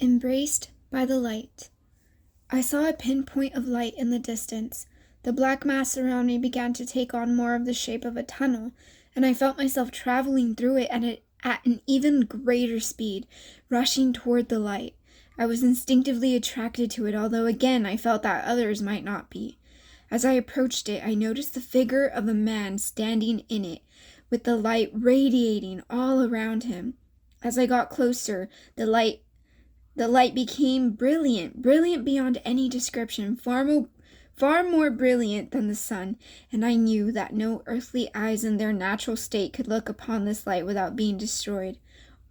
Embraced by the light. I saw a pinpoint of light in the distance. The black mass around me began to take on more of the shape of a tunnel, and I felt myself traveling through it at an even greater speed, rushing toward the light. I was instinctively attracted to it, although again I felt that others might not be. As I approached it, I noticed the figure of a man standing in it, with the light radiating all around him. As I got closer, the light became brilliant beyond any description, far more brilliant than the sun, and I knew that no earthly eyes in their natural state could look upon this light without being destroyed.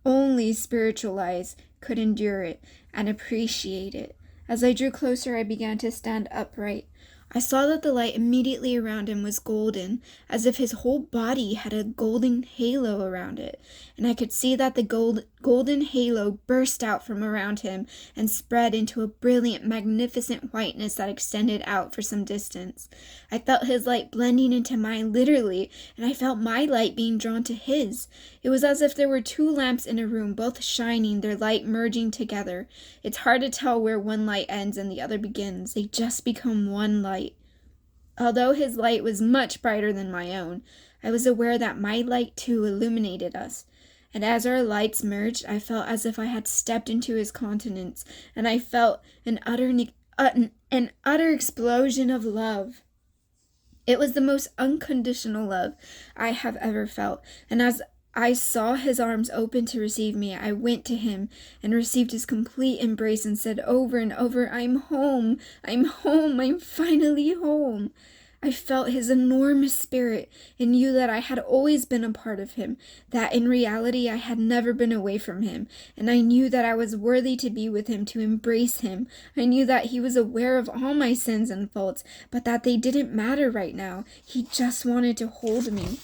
Only spiritual eyes could endure it and appreciate it. As I drew closer, I began to stand upright. I saw that the light immediately around him was golden, as if his whole body had a golden halo around it, and I could see that the golden halo burst out from around him and spread into a brilliant, magnificent whiteness that extended out for some distance. I felt his light blending into mine literally, and I felt my light being drawn to his. It was as if there were two lamps in a room, both shining, their light merging together. It's hard to tell where one light ends and the other begins. They just become one light. Although his light was much brighter than my own, I was aware that my light too illuminated us. And as our lights merged, I felt as if I had stepped into his countenance, and I felt an utter explosion of love. It was the most unconditional love I have ever felt, and as I saw his arms open to receive me, I went to him and received his complete embrace and said over and over, "I'm home, I'm home, I'm finally home." I felt his enormous spirit and knew that I had always been a part of him, that in reality I had never been away from him, and I knew that I was worthy to be with him, to embrace him. I knew that he was aware of all my sins and faults, but that they didn't matter right now. He just wanted to hold me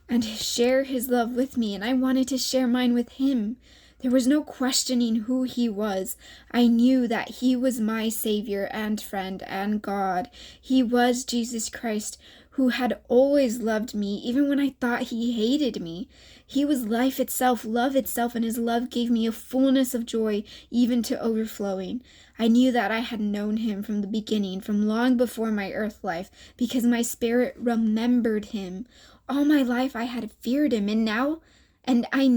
and share his love with me, and I wanted to share mine with him. There was no questioning who he was. I knew that he was my Savior and friend and God. He was Jesus Christ, who had always loved me, even when I thought he hated me. He was life itself, love itself, and his love gave me a fullness of joy, even to overflowing. I knew that I had known him from the beginning, from long before my earth life, because my spirit remembered him. All my life I had feared him, and I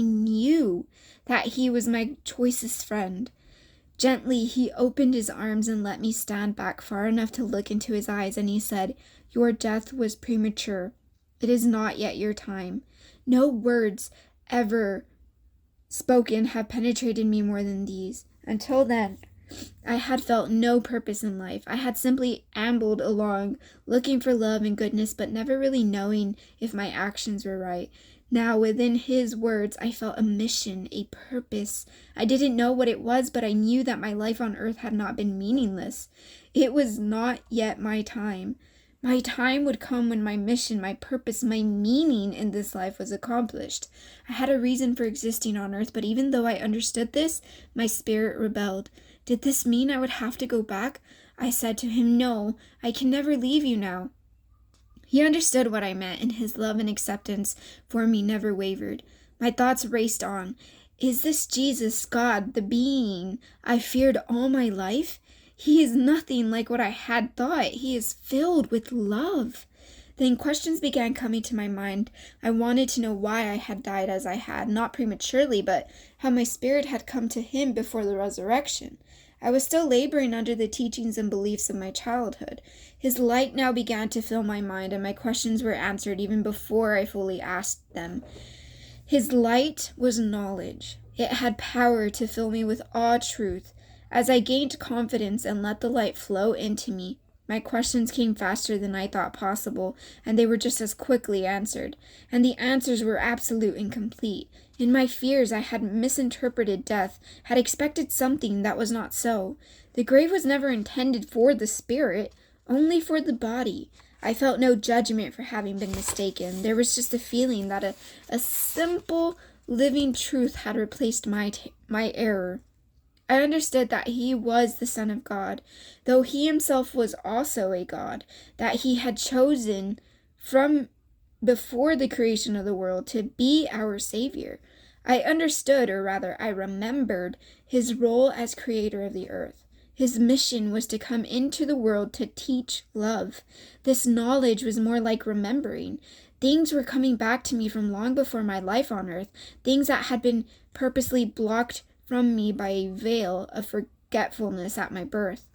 knew that he was my choicest friend. Gently, he opened his arms and let me stand back far enough to look into his eyes, and he said, "Your death was premature. It is not yet your time." No words ever spoken have penetrated me more than these. Until then, I had felt no purpose in life. I had simply ambled along, looking for love and goodness, but never really knowing if my actions were right. Now, within his words, I felt a mission, a purpose. I didn't know what it was, but I knew that my life on earth had not been meaningless. It was not yet my time. My time would come when my mission, my purpose, my meaning in this life was accomplished. I had a reason for existing on earth, but even though I understood this, my spirit rebelled. Did this mean I would have to go back? I said to him, "No, I can never leave you now." He understood what I meant, and his love and acceptance for me never wavered. My thoughts raced on. Is this Jesus, God, the being I feared all my life? He is nothing like what I had thought. He is filled with love. Then questions began coming to my mind. I wanted to know why I had died as I had, not prematurely, but how my spirit had come to him before the resurrection. I was still laboring under the teachings and beliefs of my childhood. His light now began to fill my mind, and my questions were answered even before I fully asked them. His light was knowledge. It had power to fill me with all truth. As I gained confidence and let the light flow into me, my questions came faster than I thought possible, and they were just as quickly answered. And the answers were absolute and complete. In my fears, I had misinterpreted death, had expected something that was not so. The grave was never intended for the spirit, only for the body. I felt no judgment for having been mistaken. There was just a feeling that a simple, living truth had replaced my error. I understood that he was the Son of God, though he himself was also a God, that he had chosen from before the creation of the world to be our Savior. I understood, or rather, I remembered his role as creator of the earth. His mission was to come into the world to teach love. This knowledge was more like remembering. Things were coming back to me from long before my life on earth, things that had been purposely blocked from me by a veil of forgetfulness at my birth.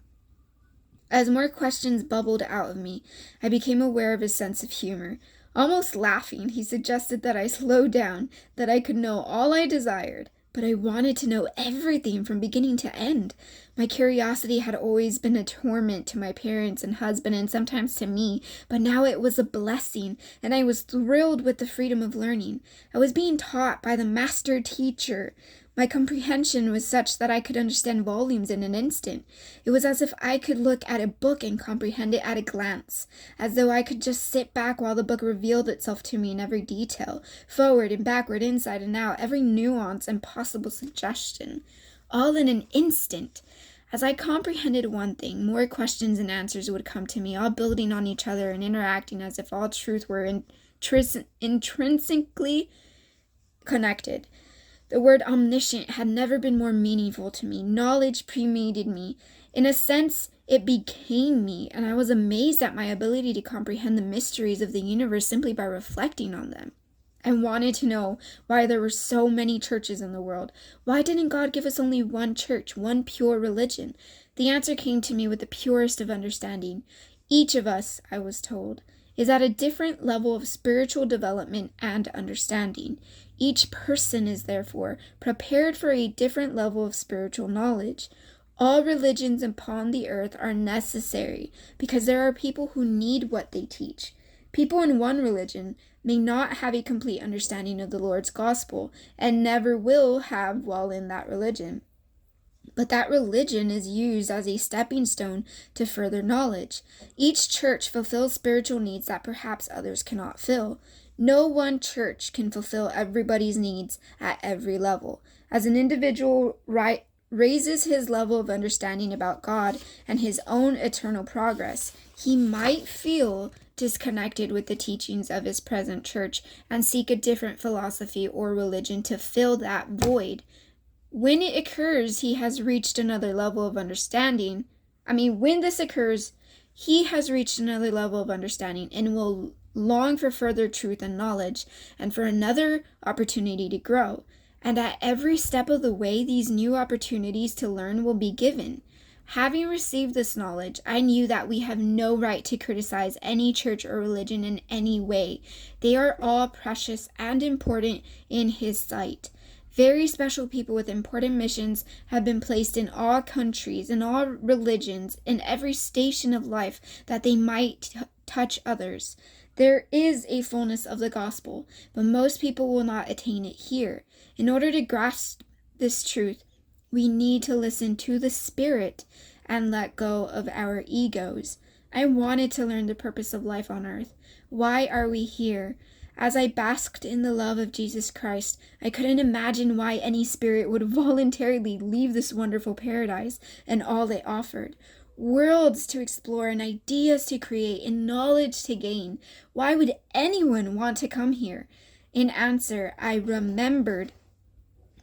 As more questions bubbled out of me, I became aware of his sense of humor. Almost laughing, he suggested that I slow down, that I could know all I desired. But I wanted to know everything from beginning to end. My curiosity had always been a torment to my parents and husband, and sometimes to me, but now it was a blessing, and I was thrilled with the freedom of learning. I was being taught by the master teacher. My comprehension was such that I could understand volumes in an instant. It was as if I could look at a book and comprehend it at a glance, as though I could just sit back while the book revealed itself to me in every detail, forward and backward, inside and out, every nuance and possible suggestion, all in an instant. As I comprehended one thing, more questions and answers would come to me, all building on each other and interacting as if all truth were intrinsically connected. The word omniscient had never been more meaningful to me. Knowledge permeated me. In a sense, it became me, and I was amazed at my ability to comprehend the mysteries of the universe simply by reflecting on them. I wanted to know why there were so many churches in the world. Why didn't God give us only one church, one pure religion? The answer came to me with the purest of understanding. Each of us, I was told, is at a different level of spiritual development and understanding. Each person is therefore prepared for a different level of spiritual knowledge. All religions upon the earth are necessary because there are people who need what they teach. People in one religion may not have a complete understanding of the Lord's gospel and never will have while in that religion. But that religion is used as a stepping stone to further knowledge. Each church fulfills spiritual needs that perhaps others cannot fill. No one church can fulfill everybody's needs at every level. As an individual raises his level of understanding about God and his own eternal progress, he might feel disconnected with the teachings of his present church and seek a different philosophy or religion to fill that void. When it occurs, he has reached another level of understanding. When this occurs, he has reached another level of understanding and will long for further truth and knowledge and for another opportunity to grow. And at every step of the way, these new opportunities to learn will be given. Having received this knowledge, I knew that we have no right to criticize any church or religion in any way. They are all precious and important in his sight. Very special people with important missions have been placed in all countries, in all religions, in every station of life, that they might touch others. There is a fullness of the gospel, but most people will not attain it here. In order to grasp this truth, we need to listen to the Spirit and let go of our egos. I wanted to learn the purpose of life on earth. Why are we here? As I basked in the love of Jesus Christ, I couldn't imagine why any spirit would voluntarily leave this wonderful paradise and all it offered. Worlds to explore and ideas to create and knowledge to gain. Why would anyone want to come here? In answer, I remembered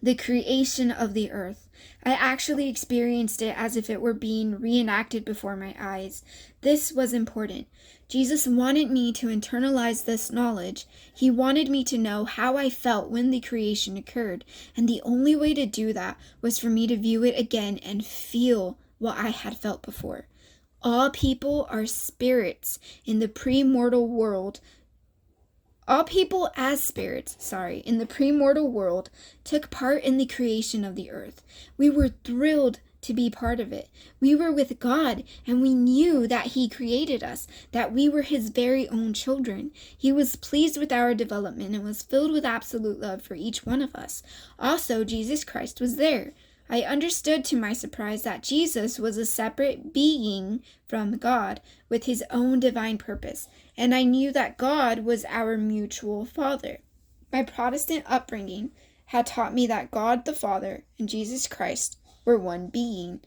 the creation of the earth. I actually experienced it as if it were being reenacted before my eyes. This was important. Jesus wanted me to internalize this knowledge. He wanted me to know how I felt when the creation occurred, and the only way to do that was for me to view it again and feel what I had felt before. All people are spirits in the premortal world. All people as spirits, in the premortal world took part in the creation of the earth. We were thrilled to be part of it. We were with God, and we knew that He created us, that we were His very own children. He was pleased with our development and was filled with absolute love for each one of us. Also, Jesus Christ was there. I understood to my surprise that Jesus was a separate being from God with His own divine purpose, and I knew that God was our mutual Father. My Protestant upbringing had taught me that God the Father and Jesus Christ were one being.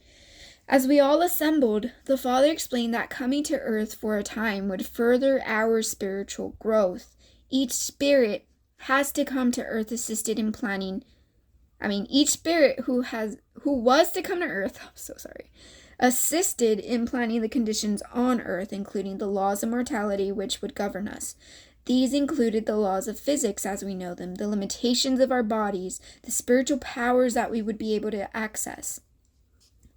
As we all assembled, the Father explained that coming to earth for a time would further our spiritual growth. Each spirit has to come to earth assisted in planning Each spirit who was to come to earth, I'm so sorry, assisted in planning the conditions on earth, including the laws of mortality which would govern us. These included the laws of physics as we know them, the limitations of our bodies, the spiritual powers that we would be able to access.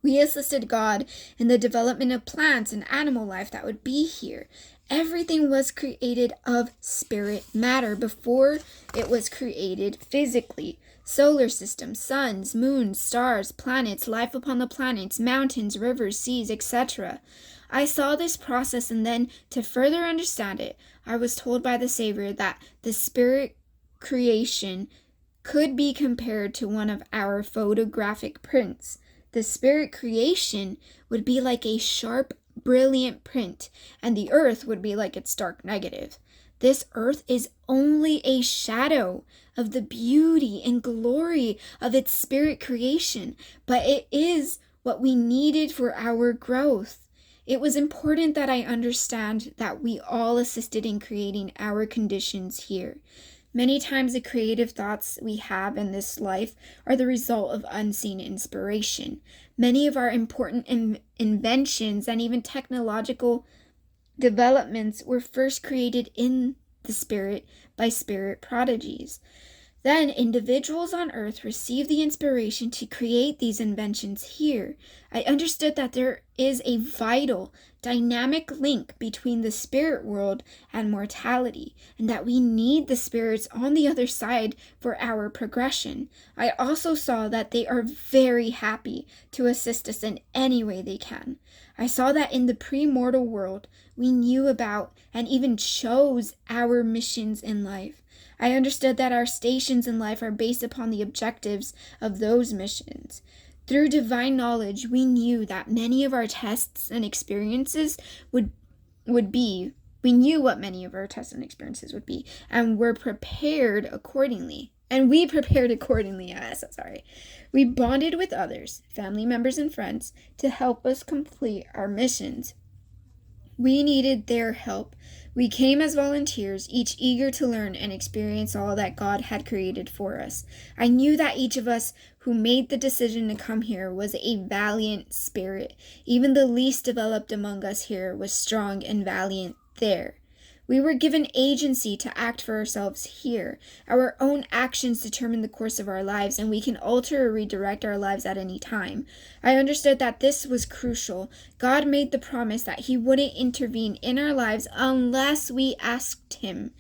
We assisted God in the development of plants and animal life that would be here. Everything was created of spirit matter before it was created physically. Solar system, suns, moons, stars, planets, life upon the planets, mountains, rivers, seas, etc. I saw this process, and then, to further understand it, I was told by the Savior that the spirit creation could be compared to one of our photographic prints. The spirit creation would be like a sharp, brilliant print, and the earth would be like its dark negative. This earth is only a shadow of the beauty and glory of its spirit creation, but it is what we needed for our growth. It was important that I understand that we all assisted in creating our conditions here. Many times the creative thoughts we have in this life are the result of unseen inspiration. Many of our important inventions and even technological developments were first created in the spirit by spirit prodigies. Then individuals on earth received the inspiration to create these inventions here. I understood that there is a vital, dynamic link between the spirit world and mortality, and that we need the spirits on the other side for our progression. I also saw that they are very happy to assist us in any way they can. I saw that in the pre-mortal world, we knew about and even chose our missions in life. I understood that our stations in life are based upon the objectives of those missions. Through divine knowledge, we knew that many of our tests and experiences would be. We knew what many of our tests and experiences would be, and were prepared accordingly. We bonded with others, family members and friends, to help us complete our missions. We needed their help. We came as volunteers, each eager to learn and experience all that God had created for us. I knew that each of us who made the decision to come here was a valiant spirit. Even the least developed among us here was strong and valiant there. We were given agency to act for ourselves here. Our own actions determine the course of our lives, and we can alter or redirect our lives at any time. I understood that this was crucial. God made the promise that He wouldn't intervene in our lives unless we asked Him.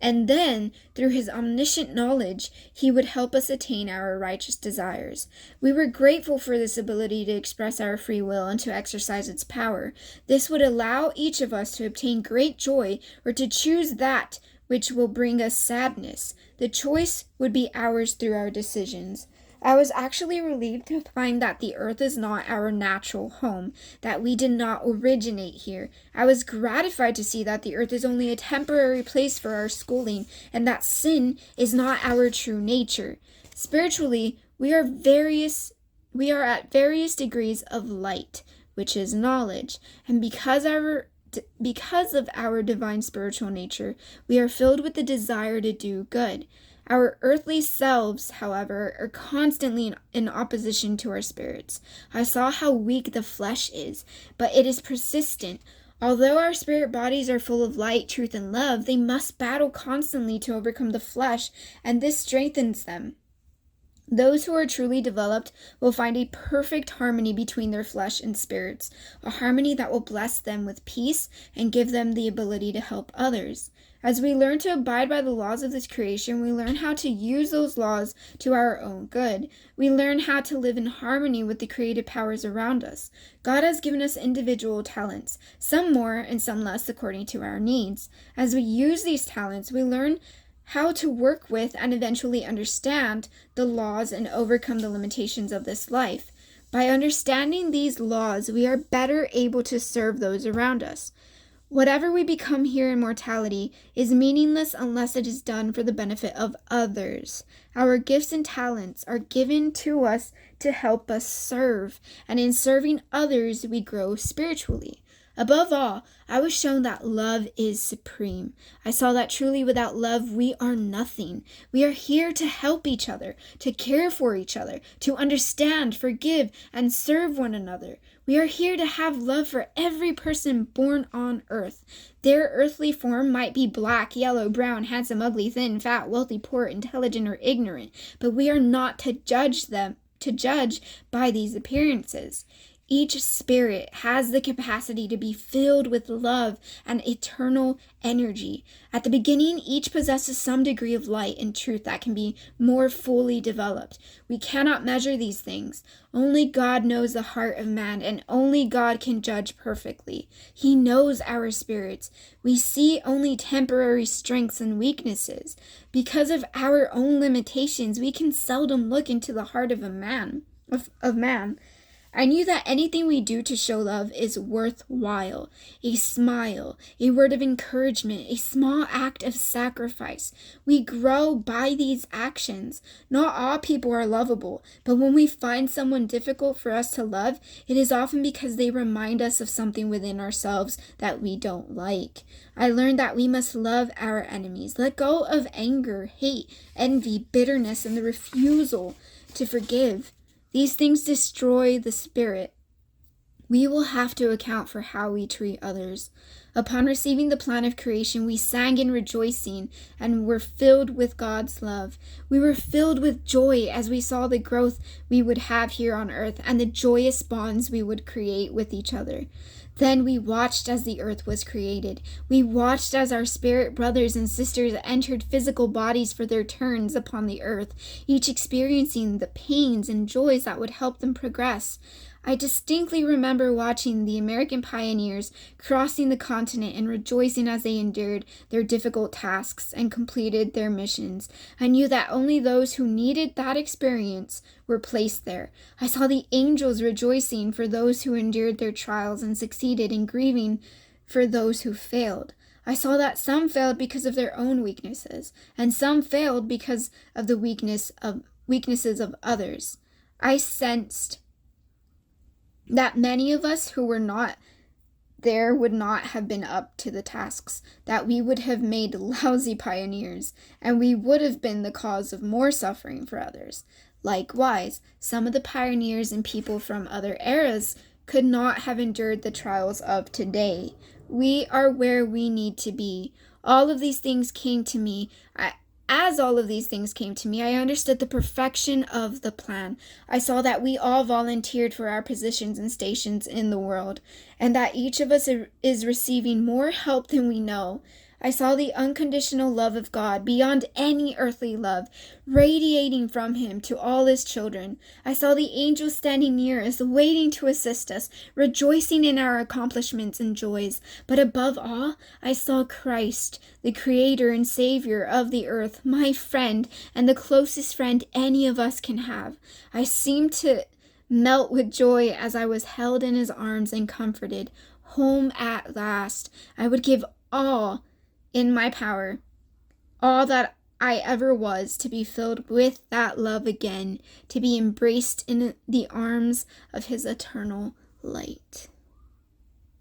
And then, through His omniscient knowledge, He would help us attain our righteous desires. We were grateful for this ability to express our free will and to exercise its power. This would allow each of us to obtain great joy or to choose that which will bring us sadness. The choice would be ours through our decisions. I was actually relieved to find that the earth is not our natural home, that we did not originate here. I was gratified to see that the earth is only a temporary place for our schooling, and that sin is not our true nature. Spiritually, we are at various degrees of light, which is knowledge, and because of our divine spiritual nature, we are filled with the desire to do good. Our earthly selves, however, are constantly in opposition to our spirits. I saw how weak the flesh is, but it is persistent. Although our spirit bodies are full of light, truth, and love, they must battle constantly to overcome the flesh, and this strengthens them. Those who are truly developed will find a perfect harmony between their flesh and spirits, a harmony that will bless them with peace and give them the ability to help others. As we learn to abide by the laws of this creation, we learn how to use those laws to our own good. We learn how to live in harmony with the creative powers around us. God has given us individual talents, some more and some less according to our needs. As we use these talents, we learn how to work with and eventually understand the laws and overcome the limitations of this life. By understanding these laws, we are better able to serve those around us. Whatever we become here in mortality is meaningless unless it is done for the benefit of others. Our gifts and talents are given to us to help us serve, and in serving others, we grow spiritually. Above all, I was shown that love is supreme. I saw that truly without love, we are nothing. We are here to help each other, to care for each other, to understand, forgive, and serve one another. We are here to have love for every person born on earth. Their earthly form might be black, yellow, brown, handsome, ugly, thin, fat, wealthy, poor, intelligent, or ignorant, but we are not to judge by these appearances. Each spirit has the capacity to be filled with love and eternal energy. At the beginning, each possesses some degree of light and truth that can be more fully developed. We cannot measure these things. Only God knows the heart of man, and only God can judge perfectly. He knows our spirits. We see only temporary strengths and weaknesses. Because of our own limitations, we can seldom look into the heart of man. I knew that anything we do to show love is worthwhile. A smile, a word of encouragement, a small act of sacrifice. We grow by these actions. Not all people are lovable, but when we find someone difficult for us to love, it is often because they remind us of something within ourselves that we don't like. I learned that we must love our enemies. Let go of anger, hate, envy, bitterness, and the refusal to forgive. These things destroy the spirit. We will have to account for how we treat others. Upon receiving the plan of creation, we sang in rejoicing and were filled with God's love. We were filled with joy as we saw the growth we would have here on earth and the joyous bonds we would create with each other. Then we watched as the earth was created. We watched as our spirit brothers and sisters entered physical bodies for their turns upon the earth, each experiencing the pains and joys that would help them progress. I distinctly remember watching the American pioneers crossing the continent and rejoicing as they endured their difficult tasks and completed their missions. I knew that only those who needed that experience were placed there. I saw the angels rejoicing for those who endured their trials and succeeded, in grieving for those who failed. I saw that some failed because of their own weaknesses, and some failed because of the weaknesses of others. I sensed that many of us who were not there would not have been up to the tasks, that we would have made lousy pioneers, and we would have been the cause of more suffering for others. Likewise, some of the pioneers and people from other eras could not have endured the trials of today. We are where we need to be. All of these things came to me. As all of these things came to me, I understood the perfection of the plan. I saw that we all volunteered for our positions and stations in the world, and that each of us is receiving more help than we know. I saw the unconditional love of God, beyond any earthly love, radiating from him to all his children. I saw the angels standing near us, waiting to assist us, rejoicing in our accomplishments and joys. But above all, I saw Christ, the Creator and Savior of the earth, my friend, and the closest friend any of us can have. I seemed to melt with joy as I was held in his arms and comforted. Home at last. I would give all in my power, all that I ever was, to be filled with that love again, to be embraced in the arms of his eternal light.